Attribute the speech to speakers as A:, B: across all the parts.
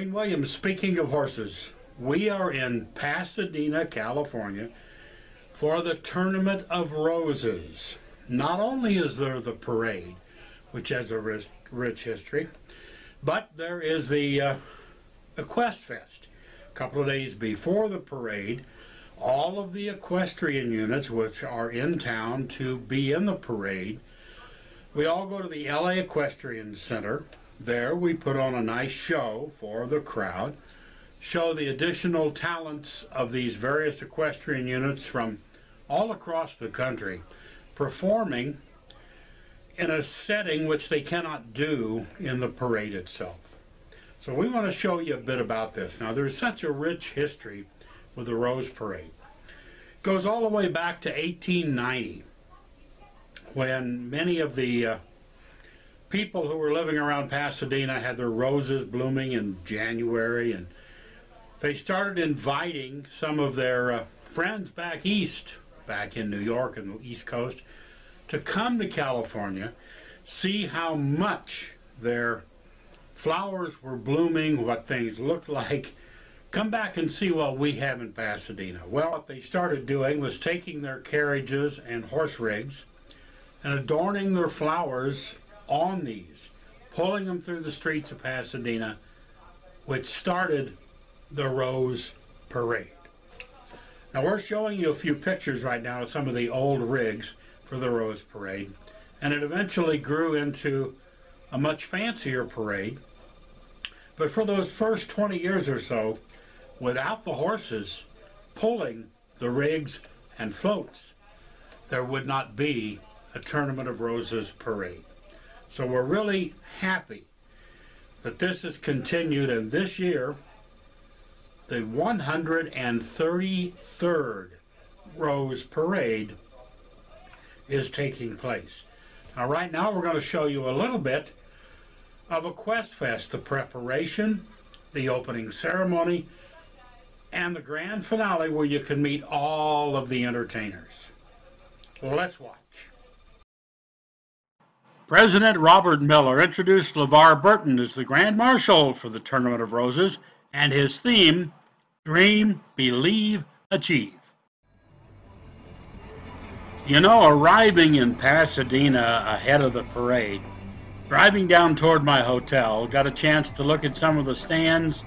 A: Wayne Williams, speaking of horses, we are in Pasadena, California for the Tournament of Roses. Not only is there the parade, which has a rich history, but there is the Equestfest. A couple of days before the parade, all of the equestrian units which are in town to be in the parade, we all go to the LA Equestrian Center. There we put on a nice show for the crowd, show the additional talents of these various equestrian units from all across the country, performing in a setting which they cannot do in the parade itself. So we want to show you a bit about this. Now, there's such a rich history with the Rose Parade. It goes all the way back to 1890, when many of the people who were living around Pasadena had their roses blooming in January, and they started inviting some of their friends back east, back in New York and the East Coast, to come to California, see how much their flowers were blooming, what things looked like. Come back and see what we have in Pasadena. Well, what they started doing was taking their carriages and horse rigs and adorning their flowers on these, pulling them through the streets of Pasadena, which started the Rose Parade. Now, we're showing you a few pictures right now of some of the old rigs for the Rose Parade, and it eventually grew into a much fancier parade. But for those first 20 years or so, without the horses pulling the rigs and floats, there would not be a Tournament of Roses parade. So we're really happy that this has continued, and this year, the 133rd Rose Parade is taking place. Now, right now, we're going to show you a little bit of Equestfest, the preparation, the opening ceremony, and the grand finale where you can meet all of the entertainers. Let's watch. President Robert Miller introduced LeVar Burton as the Grand Marshal for the Tournament of Roses, and his theme, Dream, Believe, Achieve. You know, arriving in Pasadena ahead of the parade, driving down toward my hotel, got a chance to look at some of the stands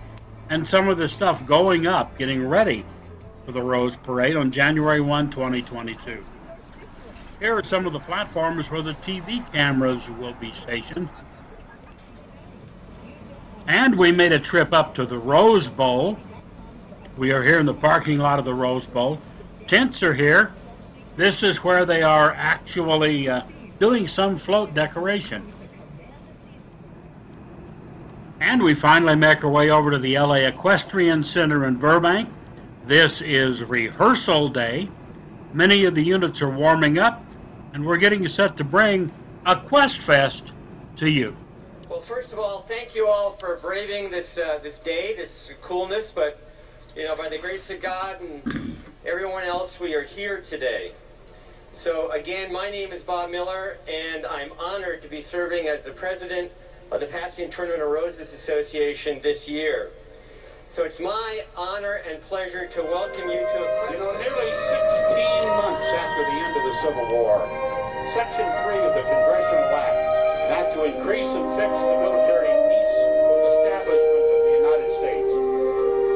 A: and some of the stuff going up, getting ready for the Rose Parade on January 1, 2022. Here are some of the platforms where the TV cameras will be stationed. And we made a trip up to the Rose Bowl. We are here in the parking lot of the Rose Bowl. Tents are here. This is where they are actually doing some float decoration. And we finally make our way over to the LA Equestrian Center in Burbank. This is rehearsal day. Many of the units are warming up, and we're getting set to bring Equestfest to you.
B: Well, first of all, thank you all for braving this day, this coolness, but, you know, by the grace of God and everyone else, we are here today. So, again, my name is Bob Miller, and I'm honored to be serving as the president of the Pasadena Tournament of Roses Association this year. So it's my honor and pleasure to welcome you to a...
A: You know, nearly 16 months after the end of the Civil War, Section 3 of the Congressional Act, that to increase and fix the military peace establishment of the United States,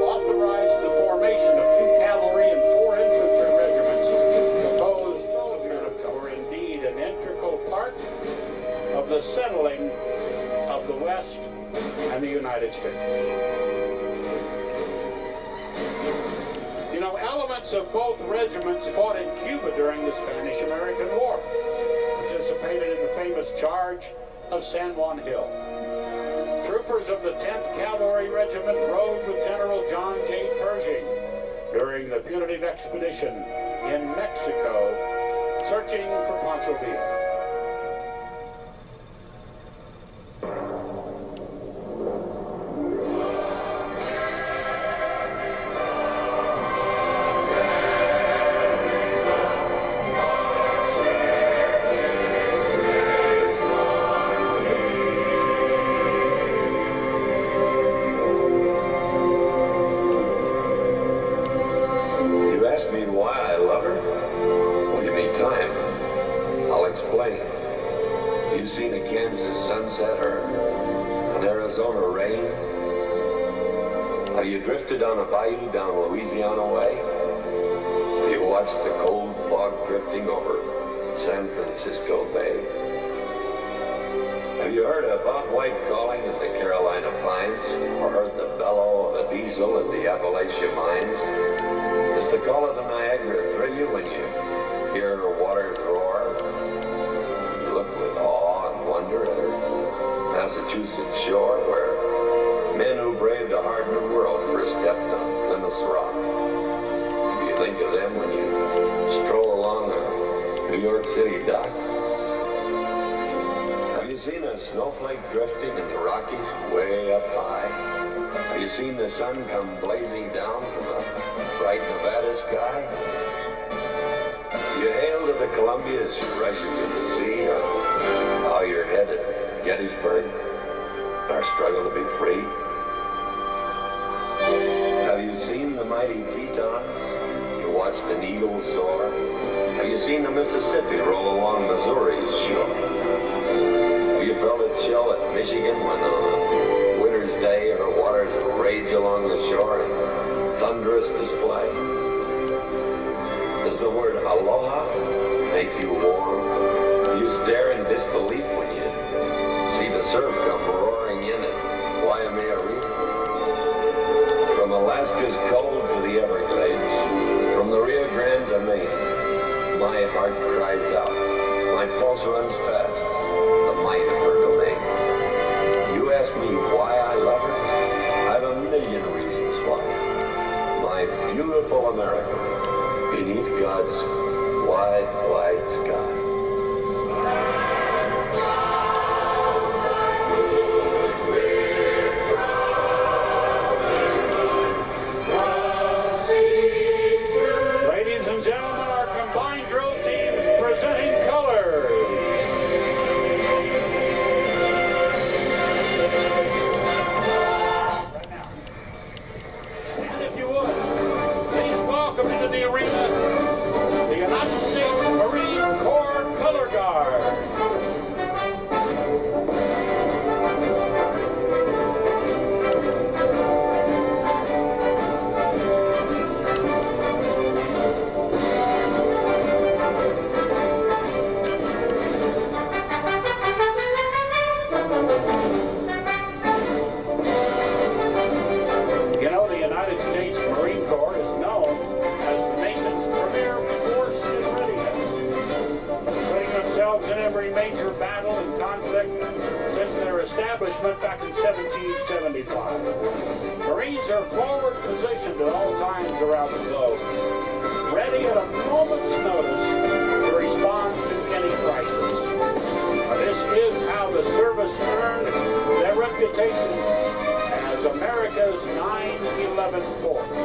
A: authorized the formation of 2 cavalry and 4 infantry regiments. Those soldiers were indeed an integral part of the settling of the West and the United States. You know, elements of both regiments fought in Cuba during the Spanish-American War, participated in the famous charge of San Juan Hill. Troopers of the 10th Cavalry Regiment rode with General John J. Pershing during the punitive expedition in Mexico, searching for Pancho Villa.
C: Have you drifted on a bayou down Louisiana way? Have you watched the cold fog drifting over San Francisco Bay? Have you heard a bobwhite calling in the Carolina pines, or heard the bellow of a diesel in the Appalachia mines? Does the call of the Niagara thrill you when you hear her waters roar? You look with awe and wonder at her Massachusetts shore, where men who braved a hard new world first stepped on Plymouth's rock. Do you think of them when you stroll along a New York City dock? Have you seen a snowflake drifting in the Rockies way up high? Have you seen the sun come blazing down from a bright Nevada sky? You hail to the Columbia as you rush into the sea, or how you're headed Gettysburg, our struggle to be free. Have you seen the mighty Tetons? You watched an eagle soar. Have you seen the Mississippi roll along Missouri's shore? Have you felt a chill at Michigan when on a winter's day her waters rage along the shore in thunderous display? Does the word aloha make you warm? Do you stare in disbelief when you see the surf come roaring in at Waimea Reef? From Alaska's cold to the Everglades, from the Rio Grande to Maine, my heart cries out, my pulse runs fast, the might of her domain. You ask me why I love her? I've a million reasons why. My beautiful America, beneath God's wide, wide sky.
A: Back in 1775. Marines are forward positioned at all times around the globe, ready at a moment's notice to respond to any crisis. This is how the service earned their reputation as America's 9/11 Force.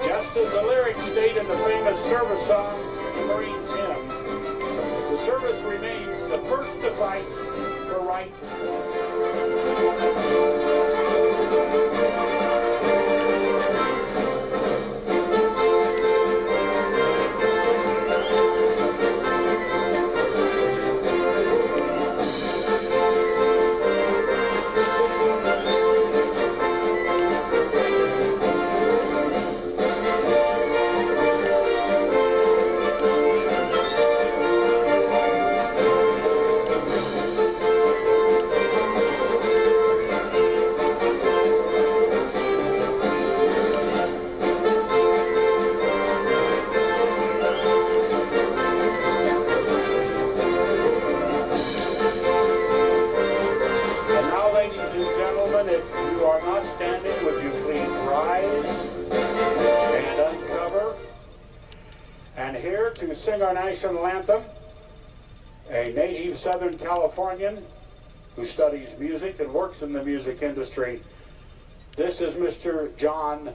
A: Just as the lyrics state in the famous service song, the Marines hymn, the service remains the first to fight for right. Sing our national anthem, a native Southern Californian who studies music and works in the music industry. This is Mr. John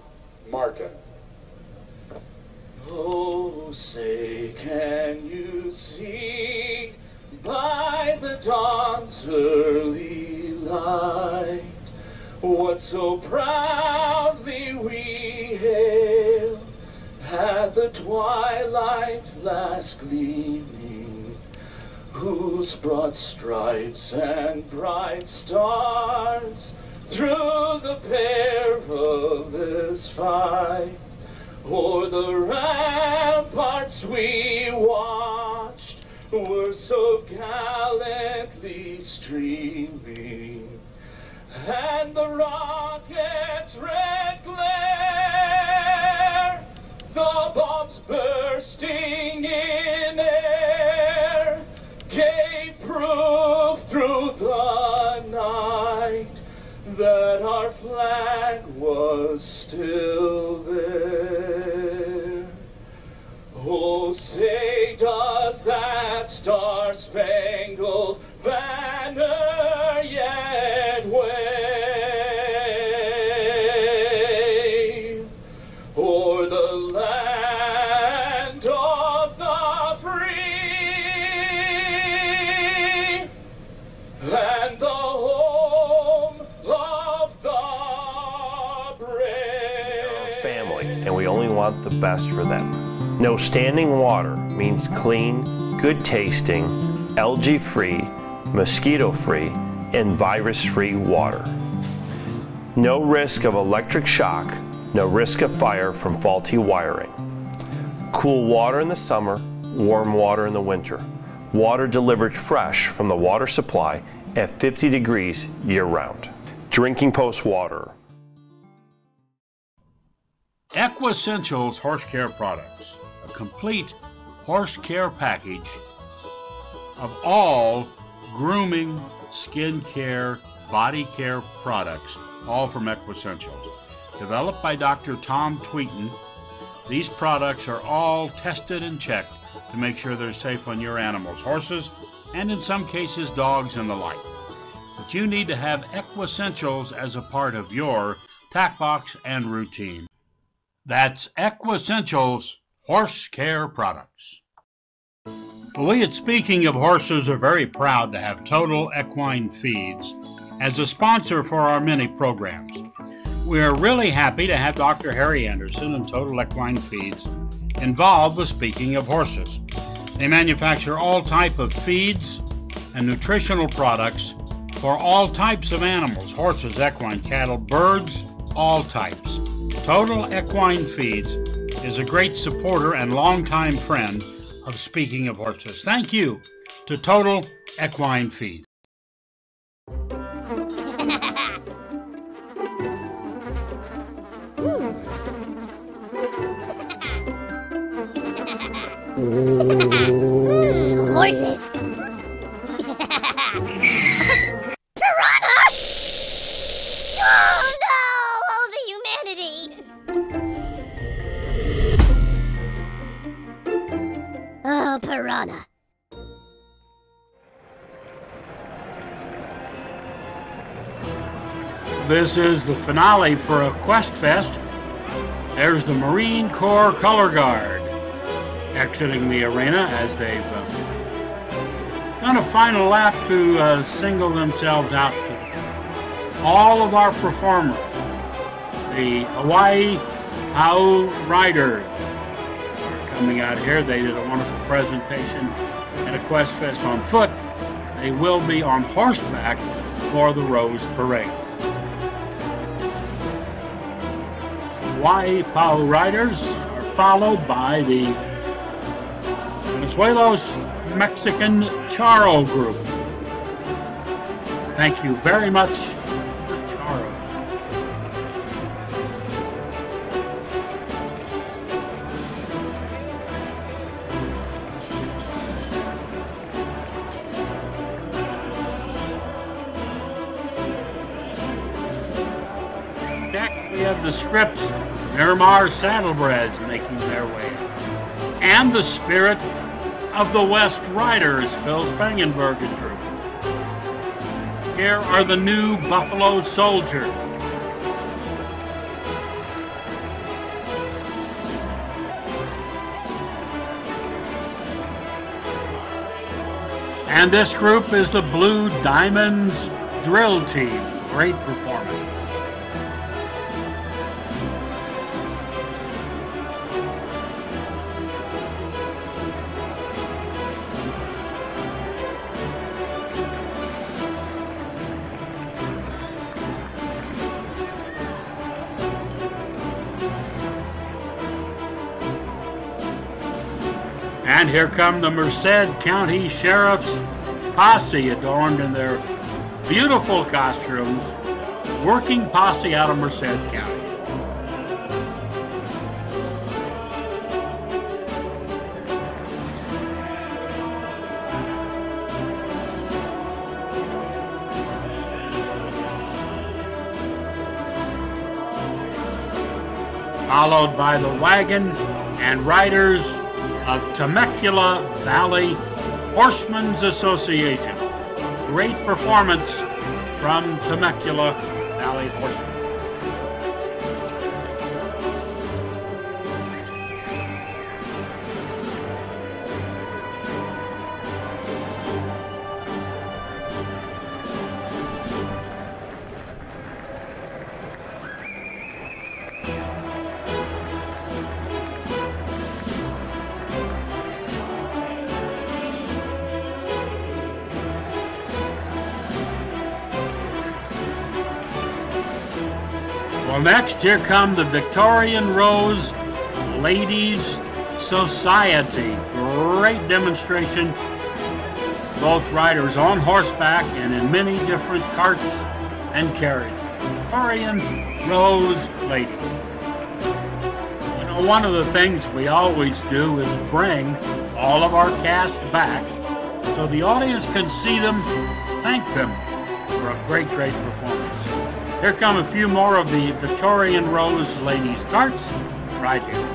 A: Martin.
D: Oh, say, can you see by the dawn's early light what so proudly we hail at the twilight's last gleaming, whose broad stripes and bright stars through the perilous Britain's fight. O'er the ramparts we watched were so gallantly streaming, and the rocket's red glare, the bombs bursting in air, gave proof through the night that our flag was still there. Oh, say does that star-spangled banner yet wave o'er the land of the free and the home of the brave?
E: Family, and we only want the best for them. No standing water means clean, good tasting, algae-free, mosquito-free, and virus-free water. No risk of electric shock, no risk of fire from faulty wiring. Cool water in the summer, warm water in the winter. Water delivered fresh from the water supply at 50 degrees year-round. Drinking Post water.
A: Equessentials Horse Care Products, a complete horse care package of all grooming, skin care, body care products, all from Equessentials. Developed by Dr. Tom Tweeton, these products are all tested and checked to make sure they're safe on your animals, horses, and in some cases dogs and the like. But you need to have Equessentials as a part of your tack box and routine. That's Equessentials Horse Care Products. We at Speaking of Horses are very proud to have Total Equine Feeds as a sponsor for our many programs. We are really happy to have Dr. Harry Anderson and Total Equine Feeds involved with Speaking of Horses. They manufacture all type of feeds and nutritional products for all types of animals, horses, equine, cattle, birds, all types. Total Equine Feeds is a great supporter and longtime friend of Speaking of Horses. Thank you to Total Equine Feeds.
F: Horses. Piranha! Oh no! Oh, the humanity! Oh, piranha.
A: This is the finale for Equestfest. There's the Marine Corps Color Guard exiting the arena as they've done a final lap to single themselves out to all of our performers. The Hawaii Pau Riders are coming out here. They did a wonderful presentation at Equestfest on foot. They will be on horseback for the Rose Parade. Hawaii Pau Riders are followed by the Venezuelos Mexican Charro Group. Thank you very much, Charro. Next, we have the Scripps Miramar Saddlebreds making their way. And the Spirit of the West Riders, Phil Spangenberg and group. Here are the new Buffalo Soldiers. And this group is the Blue Diamonds Drill Team. Great performance. And here come the Merced County Sheriff's posse, adorned in their beautiful costumes, working posse out of Merced County. Followed by the wagon and riders of Temecula Valley Horsemen's Association. Great performance from Temecula Valley Horsemen. Well, next, here come the Victorian Rose Ladies Society. Great demonstration. Both riders on horseback and in many different carts and carriages. Victorian Rose Ladies. You know, one of the things we always do is bring all of our cast back so the audience can see them, thank them for a great, great performance. Here come a few more of the Victorian Rose Ladies carts right here.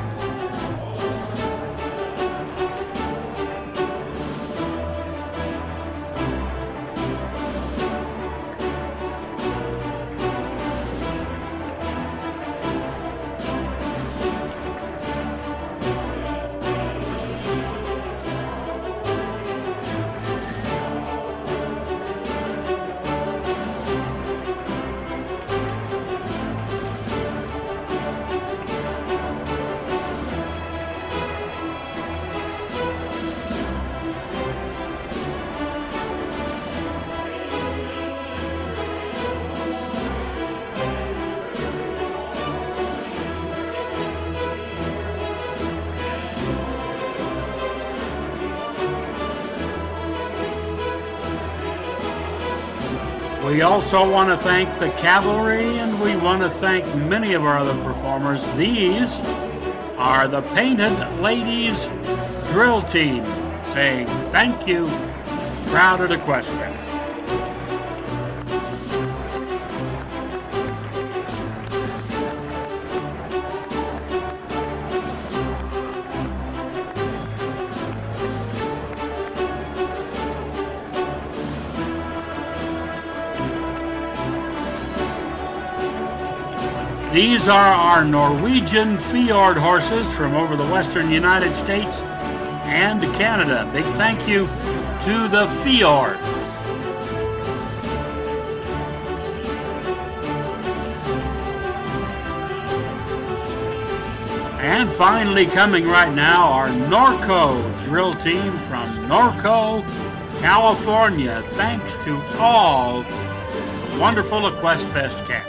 A: We also want to thank the cavalry, and we want to thank many of our other performers. These are the Painted Ladies Drill Team, saying thank you, proud at Equestfest. These are our Norwegian Fjord horses from over the western United States and Canada. Big thank you to the Fjord. And finally coming right now, our Norco drill team from Norco, California. Thanks to all the wonderful Equestfest cats.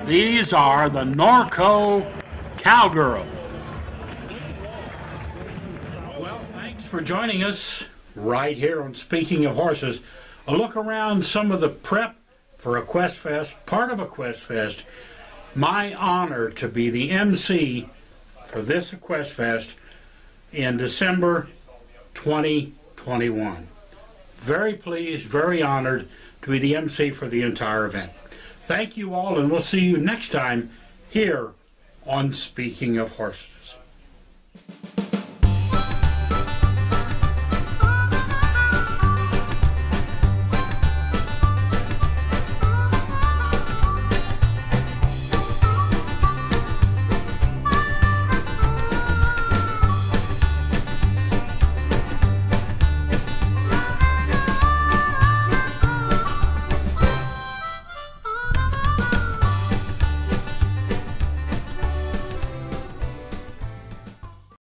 A: These are the Norco Cowgirls. Well, thanks for joining us right here on Speaking of Horses. A look around some of the prep for Equestfest, part of Equestfest. My honor to be the MC for this Equestfest in December 2021. Very pleased, very honored to be the MC for the entire event. Thank you all, and we'll see you next time here on Speaking of Horses.